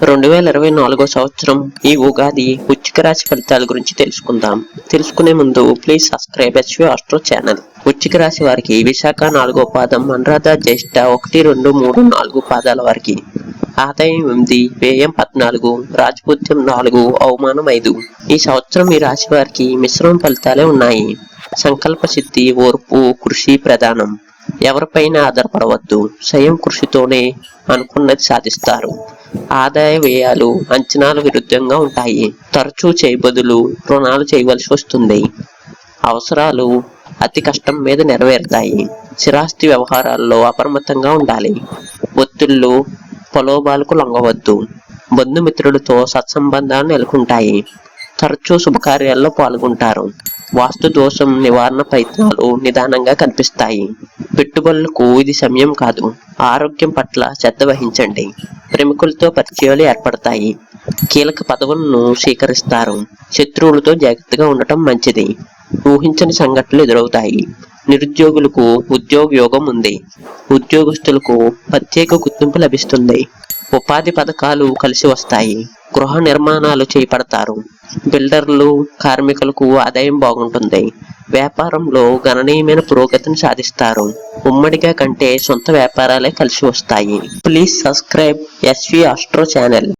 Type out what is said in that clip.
2024 సంవత్సరం ఈ ఉగాది వృశ్చిక రాశి ఫలితాల గురించి తెలుసుకుందాం. తెలుసుకునే ముందు please subscribe SV Astro channel. వృశ్చిక రాశి వారికి విశాఖ 4వ పాదం, అనురాధ, జ్యేష్ఠ 1, 2, 3, 4 పాదాల వారికి ఆదాయం 8, వ్యయం 14, రాజపూజ్యం 4, అవమానం 5. ఈ సంవత్సరం ఈ రాశి వారికి మిశ్రమ ఫలితాలే ఉన్నాయి. సంకల్ప సిద్ధి, ఓర్పు, కృషి ప్రధానం. ఎవరిపైన ఆధారపడవద్దు. స్వయం కృషితోనే అనుకున్నది సాధిస్తారు. ఆదాయ వ్యయాలు అంచనాల విరుద్ధంగా ఉంటాయి. తరచూ చేయబదులు రుణాలు చేయవలసి వస్తుంది. అవసరాలు అతి కష్టం మీద నెరవేరుతాయి. స్థిరాస్తి వ్యవహారాల్లో అప్రమత్తంగా ఉండాలి. ఒత్తిళ్లు, ప్రలోభాలకు లొంగవద్దు. బంధుమిత్రులతో సత్సంబంధాలు నెలకొంటాయి. తరచూ శుభకార్యాల్లో పాల్గొంటారు. వాస్తు దోషం నివారణ ప్రయత్నాలు నిదానంగా కనిపిస్తాయి. పెట్టుబడులకు ఇది సమయం కాదు. ఆరోగ్యం పట్ల శ్రద్ధ వహించండి. ప్రేమికులతో పరిచయాలు ఏర్పడతాయి. కీలక పదవులను స్వీకరిస్తారు. శత్రువులతో జాగ్రత్తగా ఉండటం మంచిది. ఊహించని సంఘటనలు ఎదురవుతాయి. నిరుద్యోగులకు ఉద్యోగ యోగం ఉంది. ఉద్యోగస్తులకు ప్రత్యేక గుర్తింపు లభిస్తుంది. ఉపాధి పథకాలు కలిసి వస్తాయి. గృహ నిర్మాణాలు చేపడతారు. బిల్డర్లు, కార్మికులకు ఆదాయం బాగుంటుంది. వ్యాపారంలో గణనీయమైన పురోగతిని సాధిస్తారు. ఉమ్మడిగా కంటే సొంత వ్యాపారాలే కలిసి వస్తాయి. Please subscribe SV Astro channel.